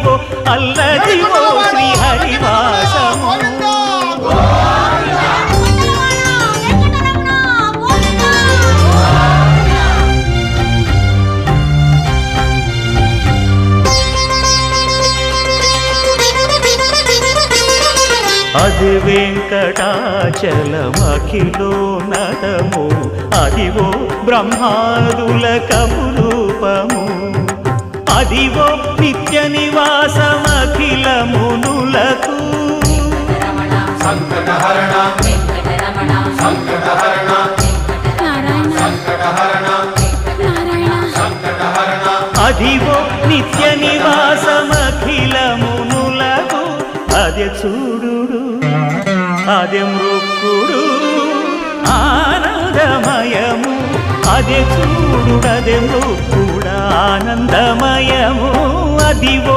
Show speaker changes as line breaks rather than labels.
అల్లదివో అల్లదివో శ్రీహరివాసము అది వెంకటాచలమఖిలో నటము అదివో బ్రహ్మాదుల కపురూపము అదివో నిత్య నివాసమఖిల మునులకు
సంకటహరణ సంకటహరణ సంకటహరణ సంకటహరణ
అదివో నిత్య నివాసమఖిల మునులకు అదే చూడు అదే మృక్కుడు ఆనందమయము అదే చూడు అదే మృక్కుడు ఆనందమయము అదివో